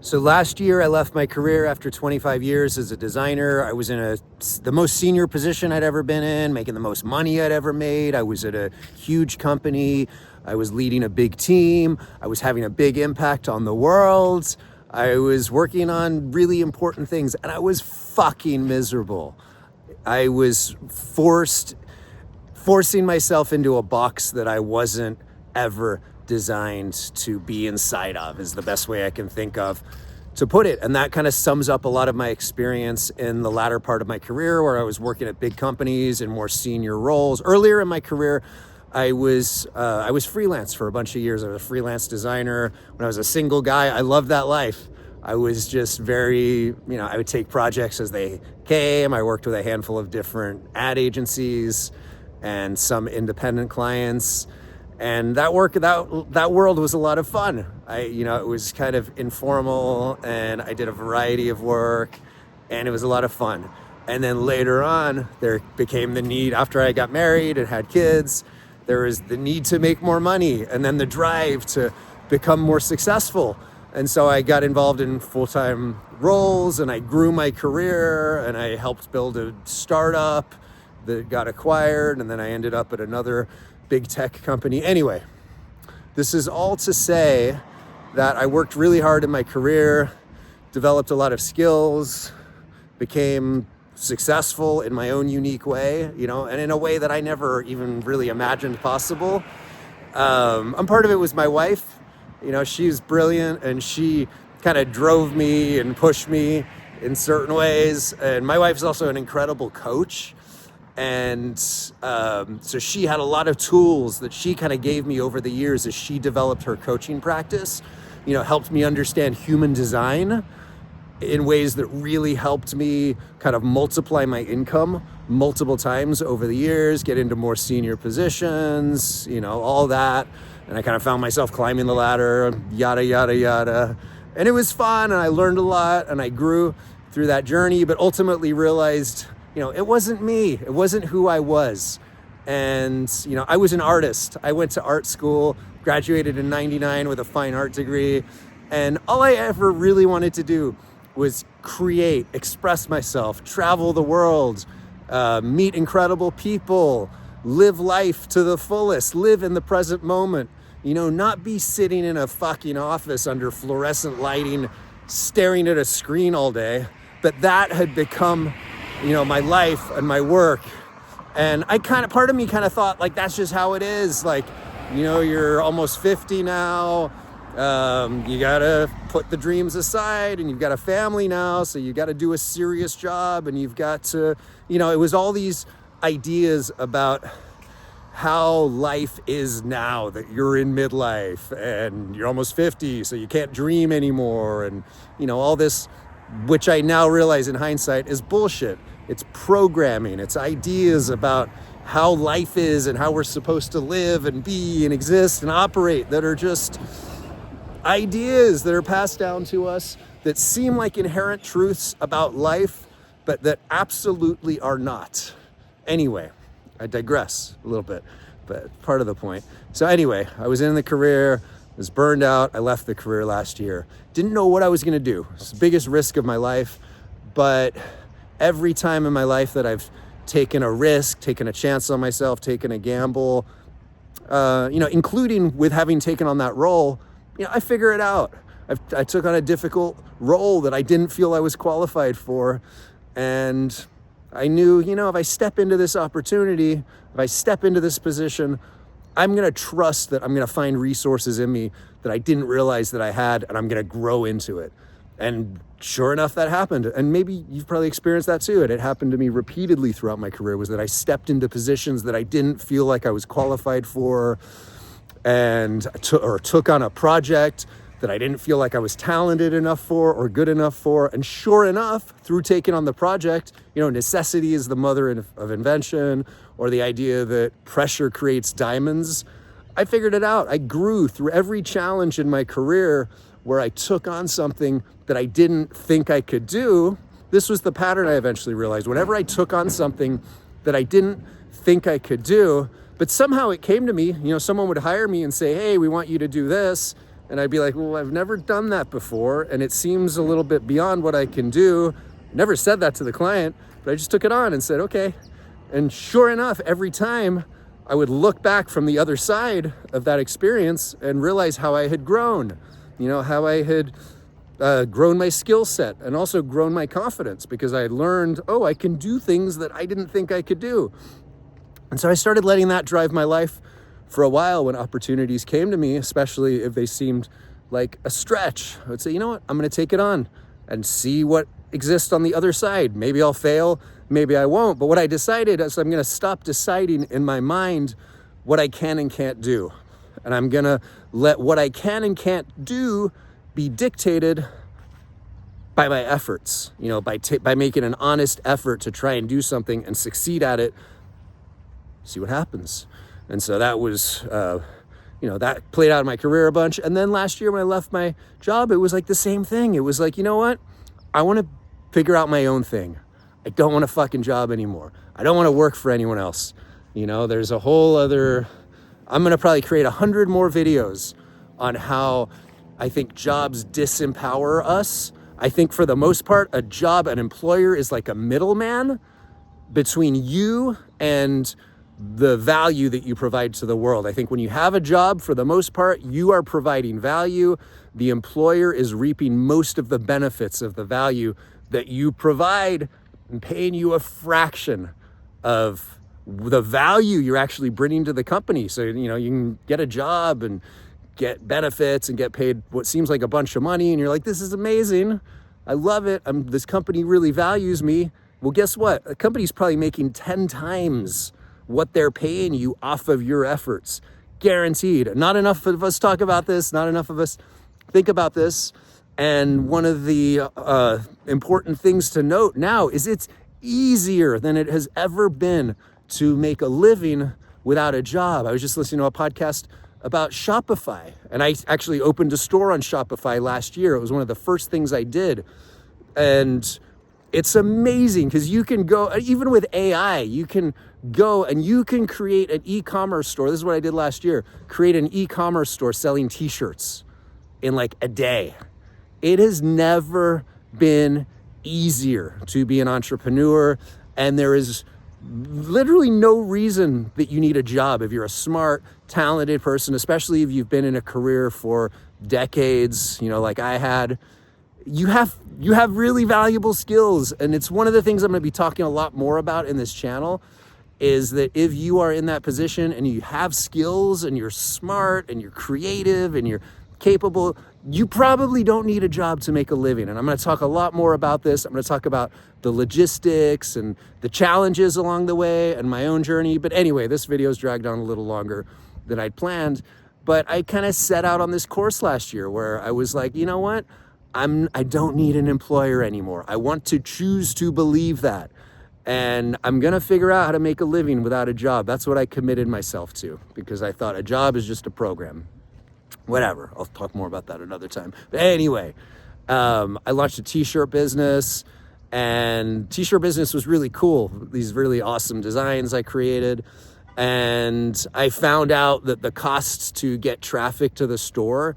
So last year I left my career after 25 years as a designer. I was in the most senior position I'd ever been in, making the most money I'd ever made. I was at a huge company. I was leading a big team. I was having a big impact on the world. I was working on really important things and I was fucking miserable. I was forcing myself into a box that I wasn't ever designed to be inside of, is the best way I can think of to put it. And that kind of sums up a lot of my experience in the latter part of my career, where I was working at big companies in more senior roles. Earlier in my career, I was freelance for a bunch of years. I was a freelance designer. When I was a single guy, I loved that life. I was just very, I would take projects as they came. I worked with a handful of different ad agencies and some independent clients. And that world was a lot of fun. It was kind of informal, and I did a variety of work, and it was a lot of fun. And then later on, there became the need, after I got married and had kids, there was the need to make more money, and then the drive to become more successful. And so I got involved in full-time roles, and I grew my career, and I helped build a startup that got acquired, and then I ended up at another big tech company. Anyway, this is all to say that I worked really hard in my career, developed a lot of skills, became successful in my own unique way, and in a way that I never even really imagined possible. And part of it was my wife. She's brilliant, and she kind of drove me and pushed me in certain ways. And my wife's also an incredible coach. And so she had a lot of tools that she kind of gave me over the years as she developed her coaching practice, helped me understand human design in ways that really helped me kind of multiply my income multiple times over the years, get into more senior positions, all that. And I kind of found myself climbing the ladder, yada, yada, yada. And it was fun, and I learned a lot, and I grew through that journey, but ultimately realized it wasn't me. It wasn't who I was. And, I was an artist. I went to art school, graduated in '99 with a fine art degree. And all I ever really wanted to do was create, express myself, travel the world, meet incredible people, live life to the fullest, live in the present moment, not be sitting in a fucking office under fluorescent lighting, staring at a screen all day. But that had become my life and my work. And part of me kind of thought, like, that's just how it is. Like, you're almost 50 now. You gotta put the dreams aside, and you've got a family now. So you got to do a serious job, and you've got to, it was all these ideas about how life is now that you're in midlife and you're almost 50. So you can't dream anymore. And, all this, which I now realize in hindsight is bullshit. It's programming, it's ideas about how life is and how we're supposed to live and be and exist and operate that are just ideas that are passed down to us that seem like inherent truths about life, but that absolutely are not. Anyway, I digress a little bit, but part of the point. So anyway, I was in the career, was burned out. I left the career last year. Didn't know what I was gonna do. It's the biggest risk of my life, but every time in my life that I've taken a risk, taken a chance on myself, taken a gamble, including with having taken on that role, I figure it out. I took on a difficult role that I didn't feel I was qualified for. And I knew, if I step into this opportunity, if I step into this position, I'm going to trust that I'm going to find resources in me that I didn't realize that I had, and I'm going to grow into it. And sure enough, that happened. And maybe you've probably experienced that too. And it happened to me repeatedly throughout my career, was that I stepped into positions that I didn't feel like I was qualified for, and took on a project that I didn't feel like I was talented enough for or good enough for. And sure enough, through taking on the project, necessity is the mother of invention, or the idea that pressure creates diamonds. I figured it out. I grew through every challenge in my career where I took on something that I didn't think I could do. This was the pattern I eventually realized. Whenever I took on something that I didn't think I could do, but somehow it came to me, someone would hire me and say, hey, we want you to do this. And I'd be like, well, I've never done that before, and it seems a little bit beyond what I can do. Never said that to the client, but I just took it on and said, okay. And sure enough, every time I would look back from the other side of that experience and realize how I had grown, how I had grown my skill set and also grown my confidence, because I learned, I can do things that I didn't think I could do. And so I started letting that drive my life for a while. When opportunities came to me, especially if they seemed like a stretch, I would say, you know what, I'm going to take it on and see what exists on the other side. Maybe I'll fail, maybe I won't. But what I decided is I'm going to stop deciding in my mind what I can and can't do. And I'm going to let what I can and can't do be dictated by my efforts, by making an honest effort to try and do something and succeed at it, see what happens. And so that was, that played out in my career a bunch. And then last year when I left my job, it was like the same thing. It was like, you know what? I want to figure out my own thing. I don't want a fucking job anymore. I don't want to work for anyone else. There's a whole other, I'm going to probably create 100 more videos on how I think jobs disempower us. I think for the most part, a job, an employer is like a middleman between you and the value that you provide to the world. I think when you have a job, for the most part, you are providing value. The employer is reaping most of the benefits of the value that you provide and paying you a fraction of the value you're actually bringing to the company. So, you can get a job and get benefits and get paid what seems like a bunch of money. And you're like, this is amazing. I love it. This company really values me. Well, guess what? A company's probably making 10 times what they're paying you off of your efforts. Guaranteed. Not enough of us talk about this. Not enough of us think about this. And one of the important things to note now is it's easier than it has ever been to make a living without a job. I was just listening to a podcast about Shopify, and I actually opened a store on Shopify last year. It was one of the first things I did. And it's amazing because you can go, even with AI, you can go and you can create an e-commerce store. This is what I did last year. Create an e-commerce store selling t-shirts in like a day. It has never been easier to be an entrepreneur, and there is literally no reason that you need a job if you're a smart, talented person, especially if you've been in a career for decades, like I had. You have really valuable skills, and it's one of the things I'm going to be talking a lot more about in this channel, is that if you are in that position and you have skills and you're smart and you're creative and you're capable, you probably don't need a job to make a living. And I'm going to talk a lot more about this. I'm going to talk about the logistics and the challenges along the way and my own journey. But anyway, this video's dragged on a little longer than I'd planned. But I kind of set out on this course last year where I was like, you know what? I don't need an employer anymore. I want to choose to believe that. And I'm going to figure out how to make a living without a job. That's what I committed myself to, because I thought a job is just a program. Whatever. I'll talk more about that another time. But anyway, I launched a t-shirt business, and t-shirt business was really cool. These really awesome designs I created. And I found out that the costs to get traffic to the store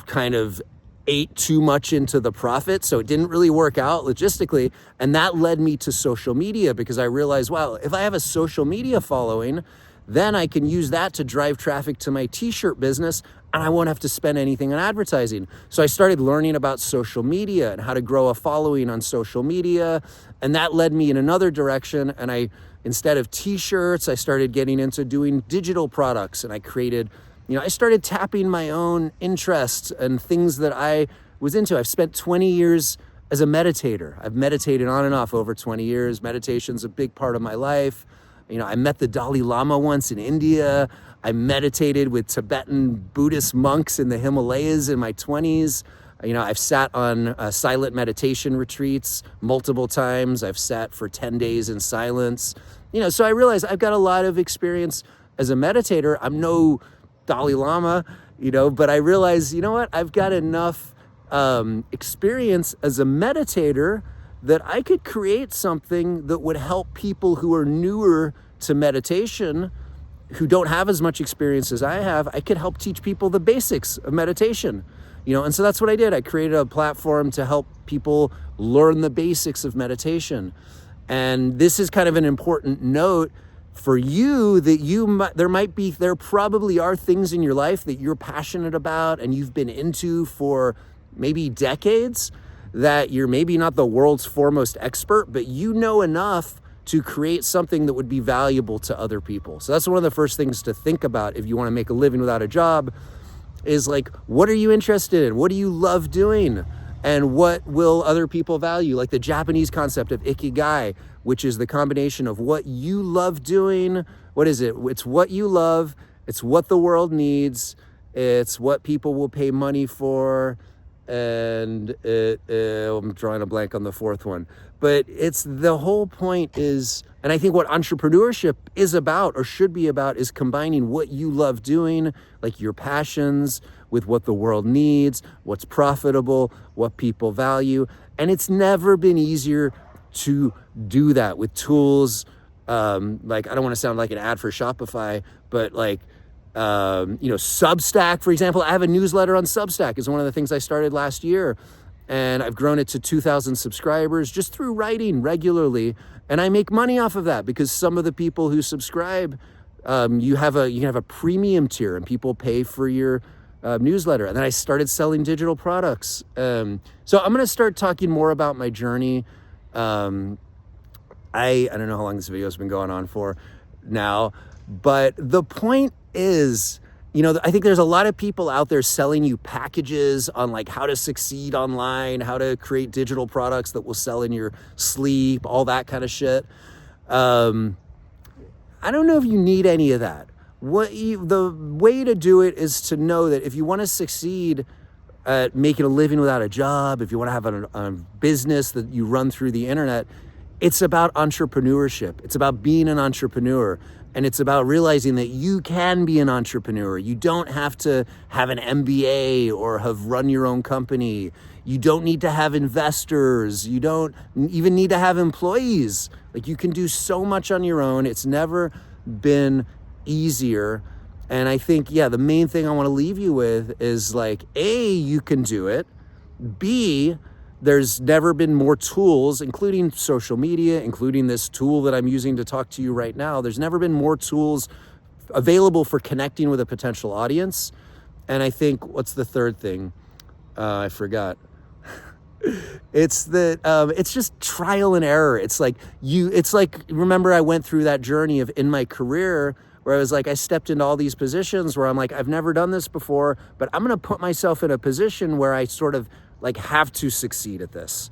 kind of ate too much into the profit. So it didn't really work out logistically. And that led me to social media, because I realized, wow, if I have a social media following, then I can use that to drive traffic to my t-shirt business, and I won't have to spend anything on advertising. So I started learning about social media and how to grow a following on social media. And that led me in another direction. And instead of t-shirts, I started getting into doing digital products, and I created, I started tapping my own interests and things that I was into. I've spent 20 years as a meditator. I've meditated on and off over 20 years. Meditation's a big part of my life. I met the Dalai Lama once in India. I meditated with Tibetan Buddhist monks in the Himalayas in my 20s. I've sat on silent meditation retreats multiple times. I've sat for 10 days in silence. So I realized I've got a lot of experience as a meditator. I'm no Dalai Lama, but I realized, I've got enough experience as a meditator that I could create something that would help people who are newer to meditation who don't have as much experience as I have, I could help teach people the basics of meditation. And so that's what I did. I created a platform to help people learn the basics of meditation. And this is kind of an important note for you, that there probably are things in your life that you're passionate about and you've been into for maybe decades, that you're maybe not the world's foremost expert, but you know enough to create something that would be valuable to other people. So that's one of the first things to think about if you want to make a living without a job, is like, what are you interested in? What do you love doing? And what will other people value? Like the Japanese concept of ikigai, which is the combination of what you love doing. What is it? It's what you love. It's what the world needs. It's what people will pay money for. And I'm drawing a blank on the fourth one. But it's the whole point is, and I think what entrepreneurship is about, or should be about, is combining what you love doing, like your passions, with what the world needs, what's profitable, what people value. And it's never been easier to do that with tools. Like, I don't want to sound like an ad for Shopify, but like, Substack, for example. I have a newsletter on Substack. It's one of the things I started last year. And I've grown it to 2,000 subscribers just through writing regularly. And I make money off of that because some of the people who subscribe, you can have a premium tier and people pay for your newsletter. And then I started selling digital products. So I'm going to start talking more about my journey. I don't know how long this video has been going on for now, but the point is, I think there's a lot of people out there selling you packages on like how to succeed online, how to create digital products that will sell in your sleep, all that kind of shit. I don't know if you need any of that. The way to do it is to know that if you want to succeed at making a living without a job, if you want to have a business that you run through the internet, it's about entrepreneurship. It's about being an entrepreneur. And it's about realizing that you can be an entrepreneur. You don't have to have an MBA or have run your own company. You don't need to have investors. You don't even need to have employees. Like, you can do so much on your own. It's never been easier. And I think, the main thing I want to leave you with is like, A, you can do it. B, there's never been more tools, including social media, including this tool that I'm using to talk to you right now. There's never been more tools available for connecting with a potential audience. And I think, what's the third thing? I forgot. It's that it's just trial and error. It's like remember, I went through that journey of in my career where I was like, I stepped into all these positions where I'm like, I've never done this before, but I'm going to put myself in a position where I sort of like have to succeed at this.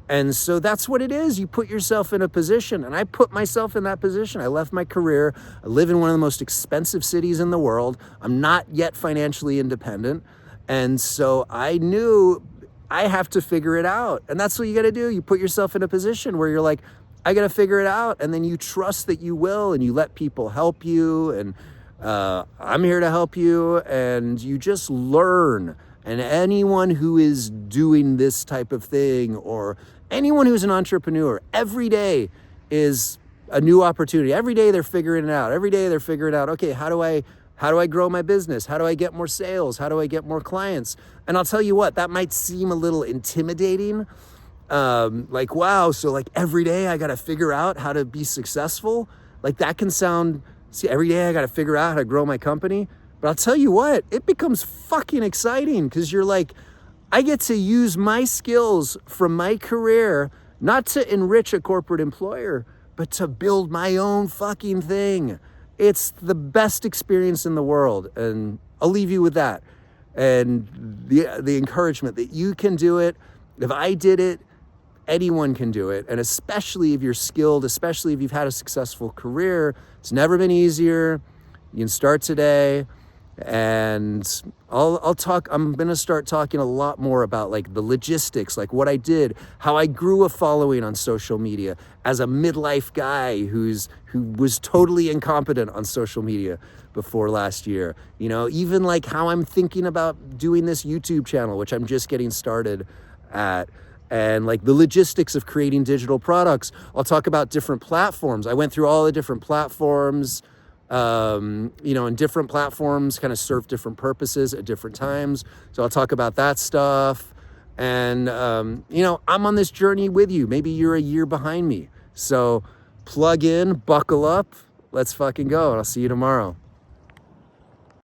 And so that's what it is. You put yourself in a position, and I put myself in that position. I left my career. I live in one of the most expensive cities in the world. I'm not yet financially independent. And so I knew I have to figure it out. And that's what you got to do. You put yourself in a position where you're like, I got to figure it out. And then you trust that you will, and you let people help you. And I'm here to help you. And you just learn. And anyone who is doing this type of thing, or anyone who's an entrepreneur, every day is a new opportunity. Every day they're figuring it out. Every day they're figuring out, okay, how do I grow my business? How do I get more sales? How do I get more clients? And I'll tell you what, that might seem a little intimidating. Like, wow, so like every day I got to figure out how to be successful. Like, that can sound, every day I got to figure out how to grow my company. But I'll tell you what, it becomes fucking exciting, because you're like, I get to use my skills from my career, not to enrich a corporate employer, but to build my own fucking thing. It's the best experience in the world. And I'll leave you with that. And the encouragement that you can do it. If I did it, anyone can do it. And especially if you're skilled, especially if you've had a successful career, it's never been easier. You can start today. And I'm going to start talking a lot more about like the logistics, like what I did, how I grew a following on social media as a midlife guy who was totally incompetent on social media before last year. Even like how I'm thinking about doing this YouTube channel, which I'm just getting started at, and like the logistics of creating digital products. I'll talk about different platforms. I went through all the different platforms. you know, and different platforms kind of serve different purposes at different times. So I'll talk about that stuff. And, you know, I'm on this journey with you. Maybe you're a year behind me. So plug in, buckle up. Let's fucking go. And I'll see you tomorrow.